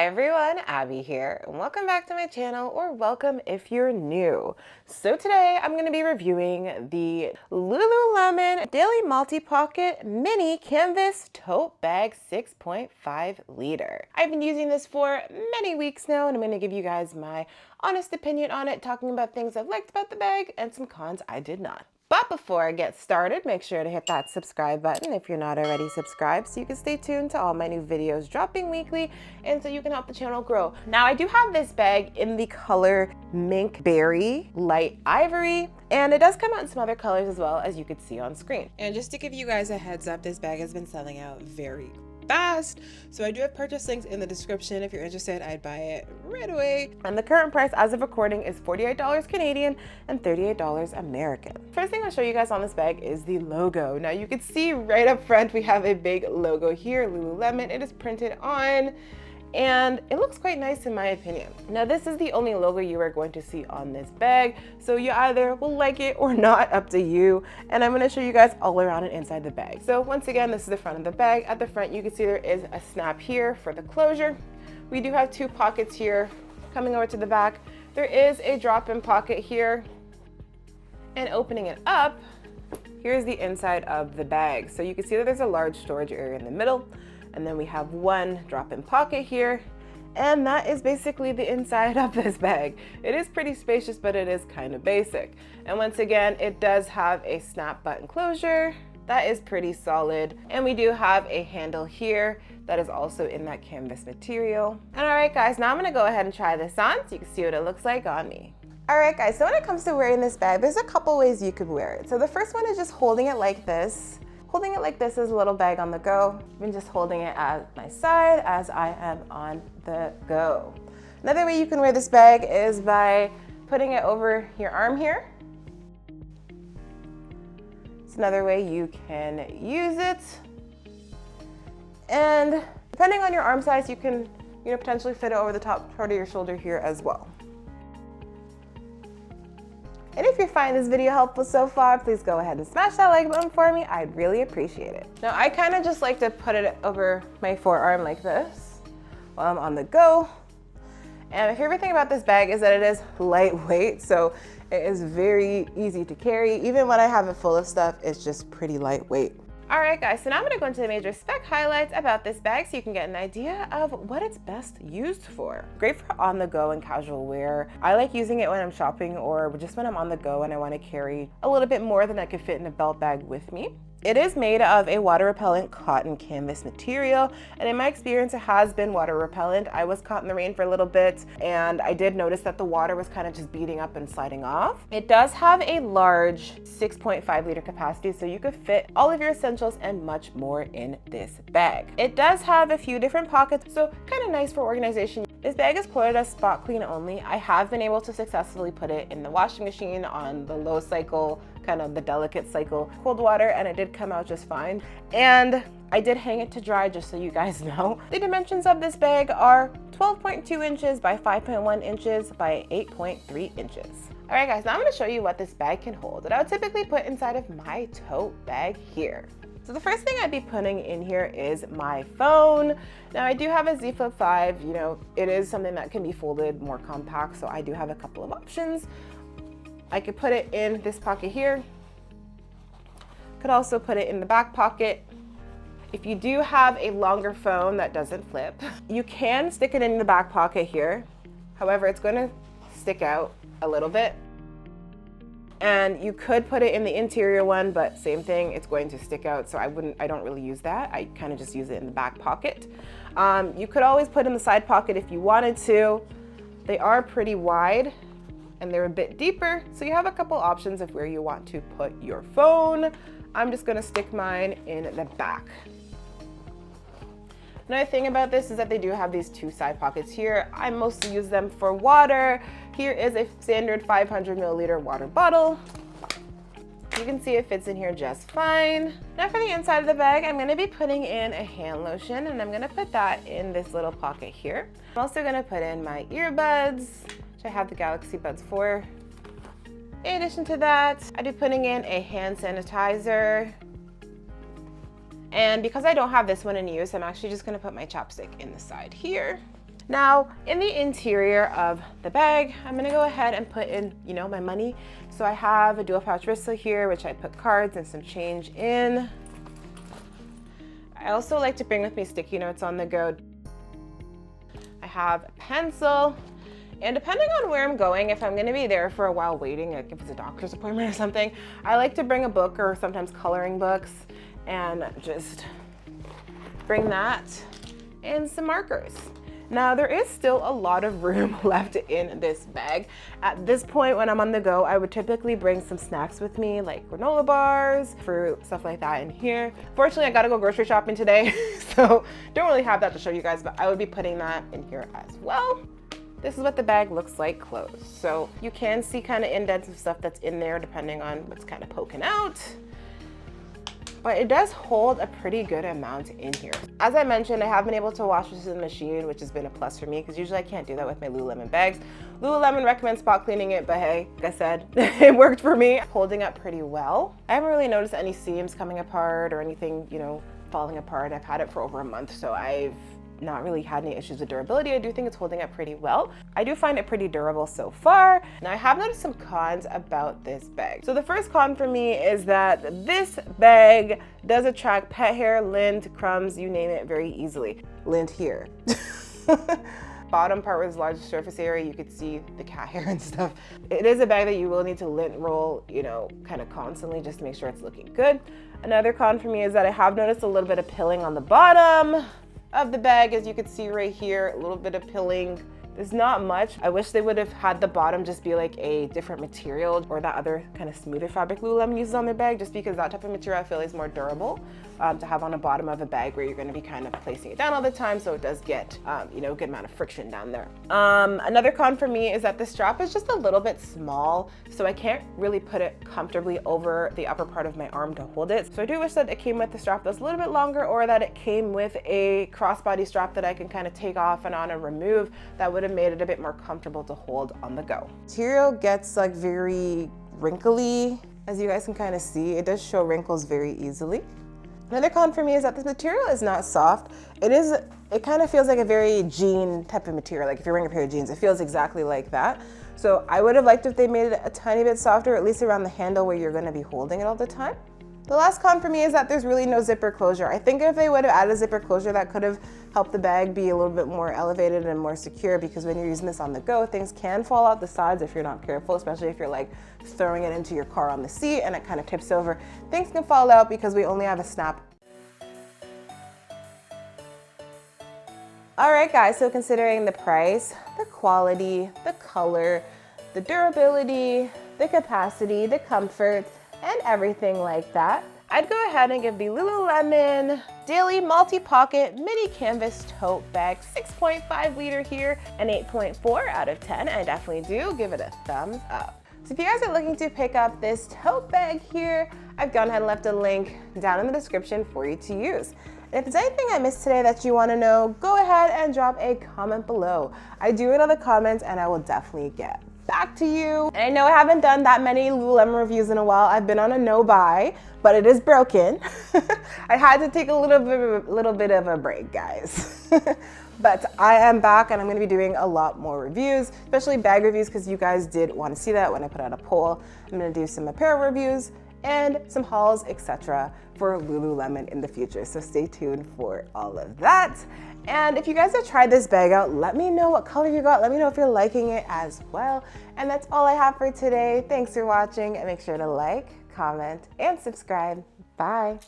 Hi everyone, Abby here, and welcome back to my channel, or welcome if you're new. So today I'm going to be reviewing the Lululemon Daily Multi-Pocket Mini Canvas Tote Bag 6.5 liter. I've been using this for many weeks now, and I'm going to give you guys my honest opinion on it, talking about things I've liked about the bag and some cons I did not. But before I get started, make sure to hit that subscribe button if you're not already subscribed so you can stay tuned to all my new videos dropping weekly and so you can help the channel grow. Now, I do have this bag in the color Mink Berry Light Ivory, and it does come out in some other colors as well, as you can see on screen. And just to give you guys a heads up, this bag has been selling out very fast, so I do have purchase links in the description. If you're interested, I'd buy it right away. And the current price as of recording is $48 Canadian and $38 American. First thing I'll show you guys on this bag is the logo. Now you can see right up front we have a big logo here, Lululemon. It is printed on, and it looks quite nice in my opinion. Now this is the only logo you are going to see on this bag, so you either will like it or not, up to you. And I'm going to show you guys all around and inside the bag. So once again, this is the front of the bag. At the front you can see there is a snap here for the closure. We do have two pockets here. Coming over to the back, there is a drop-in pocket here, and opening it up, here's the inside of the bag. So you can see that there's a large storage area in the middle, and then we have one drop-in pocket here, and that is basically the inside of this bag. It is pretty spacious, but it is kind of basic. And once again, it does have a snap button closure. That is pretty solid. And we do have a handle here that is also in that canvas material. And all right guys, now I'm gonna go ahead and try this on so you can see what it looks like on me. All right guys, so when it comes to wearing this bag, there's a couple ways you could wear it. So the first one is just holding it like this. Holding it like this is a little bag on the go. I've been just holding it at my side as I am on the go. Another way you can wear this bag is by putting it over your arm here. It's another way you can use it. And depending on your arm size, you can potentially fit it over the top part of your shoulder here as well. And if you're finding this video helpful so far, please go ahead and smash that like button for me. I'd really appreciate it. Now, I kind of just like to put it over my forearm like this while I'm on the go. And my favorite thing about this bag is that it is lightweight, so it is very easy to carry. Even when I have it full of stuff, it's just pretty lightweight. All right guys, so now I'm gonna go into the major spec highlights about this bag so you can get an idea of what it's best used for. Great for on the go and casual wear. I like using it when I'm shopping or just when I'm on the go and I wanna carry a little bit more than I could fit in a belt bag with me. It is made of a water repellent cotton canvas material, and in my experience it has been water repellent. I was caught in the rain for a little bit and I did notice that the water was kind of just beating up and sliding off. It does have a large 6.5 liter capacity, so you could fit all of your essentials and much more in this bag. It does have a few different pockets, so kind of nice for organization. This bag is quoted as spot clean only. I have been able to successfully put it in the washing machine on the low cycle, kind of the delicate cycle cold water, and it did come out just fine. And I did hang it to dry, just so you guys know. The dimensions of this bag are 12.2 inches by 5.1 inches by 8.3 inches. All right guys, now I'm gonna show you what this bag can hold that I would typically put inside of my tote bag here. So the first thing I'd be putting in here is my phone. Now I do have a Z Flip 5, it is something that can be folded more compact, so I do have a couple of options. I could put it in this pocket here. Could also put it in the back pocket. If you do have a longer phone that doesn't flip, you can stick it in the back pocket here. However, it's going to stick out a little bit. And you could put it in the interior one, but same thing, it's going to stick out, so I don't really use that. I kind of just use it in the back pocket. You could always put in the side pocket if you wanted to. They are pretty wide and they're a bit deeper, so you have a couple options of where you want to put your phone. I'm just gonna stick mine in the back. Another thing about this is that they do have these two side pockets here. I mostly use them for water. Here is a standard 500 milliliter water bottle. You can see it fits in here just fine. Now for the inside of the bag, I'm gonna be putting in a hand lotion, and I'm gonna put that in this little pocket here. I'm also gonna put in my earbuds, which I have the Galaxy Buds for. In addition to that, I'd be putting in a hand sanitizer. And because I don't have this one in use, I'm actually just gonna put my chapstick in the side here. Now, in the interior of the bag, I'm gonna go ahead and put in, you know, my money. So I have a dual pouch wristlet here, which I put cards and some change in. I also like to bring with me sticky notes on the go. I have a pencil, and depending on where I'm going, if I'm gonna be there for a while waiting, like if it's a doctor's appointment or something, I like to bring a book or sometimes coloring books and just bring that and some markers. Now, there is still a lot of room left in this bag. At this point, when I'm on the go, I would typically bring some snacks with me, like granola bars, fruit, stuff like that in here. Fortunately, I gotta go grocery shopping today, so don't really have that to show you guys, but I would be putting that in here as well. This is what the bag looks like closed. So you can see kind of indents of stuff that's in there depending on what's kind of poking out. But it does hold a pretty good amount in here. As I mentioned, I have been able to wash this in the machine, which has been a plus for me because usually I can't do that with my Lululemon bags. Lululemon recommends spot cleaning it, but hey, like I said, it worked for me. Holding up pretty well. I haven't really noticed any seams coming apart or anything, you know, falling apart. I've had it for over a month, so I've not really had any issues with durability. I do think it's holding up pretty well. I do find it pretty durable so far. Now, I have noticed some cons about this bag. So the first con for me is that this bag does attract pet hair, lint, crumbs, you name it, very easily. Lint here. Bottom part with large surface area, you could see the cat hair and stuff. It is a bag that you will need to lint roll, you know, kind of constantly just to make sure it's looking good. Another con for me is that I have noticed a little bit of pilling on the bottom of the bag, as you can see right here, a little bit of pilling. There's not much. I wish they would have had the bottom just be like a different material or that other kind of smoother fabric Lululemon uses on their bag, just because that type of material I feel is more durable to have on the bottom of a bag where you're going to be kind of placing it down all the time, so it does get you know, a good amount of friction down there. Another con for me is that the strap is just a little bit small, so I can't really put it comfortably over the upper part of my arm to hold it. So I do wish that it came with a strap that's a little bit longer, or that it came with a crossbody strap that I can kind of take off and on and remove. That would have made it a bit more comfortable to hold on the go. Material gets like very wrinkly. As you guys can kind of see, it does show wrinkles very easily. Another con for me is that this material is not soft. It kind of feels like a very jean type of material. Like if you're wearing a pair of jeans, it feels exactly like that. So I would have liked if they made it a tiny bit softer, at least around the handle where you're going to be holding it all the time. The last con for me is that there's really no zipper closure. I think if they would have added a zipper closure, that could have helped the bag be a little bit more elevated and more secure, because when you're using this on the go, things can fall out the sides if you're not careful, especially if you're like throwing it into your car on the seat and it kind of tips over. Things can fall out because we only have a snap. All right, guys, so considering the price, the quality, the color, the durability, the capacity, the comfort, and everything like that, I'd go ahead and give the Lululemon Daily Multi-Pocket Mini Canvas Tote Bag 6.5 liter here an 8.4 out of 10. I definitely do give it a thumbs up. So if you guys are looking to pick up this tote bag here, I've gone ahead and left a link down in the description for you to use. And if there's anything I missed today that you want to know, go ahead and drop a comment below. I do read all the comments and I will definitely get back to you. And I know I haven't done that many Lululemon reviews in a while. I've been on a no buy, but it is broken. I had to take a little bit of a break, guys. But I am back and I'm going to be doing a lot more reviews, especially bag reviews, because you guys did want to see that when I put out a poll. I'm going to do some apparel reviews and some hauls, etc. for Lululemon in the future. So stay tuned for all of that. And if you guys have tried this bag out, let me know what color you got. Let me know if you're liking it as well. And that's all I have for today. Thanks for watching, and make sure to like, comment, and subscribe. Bye.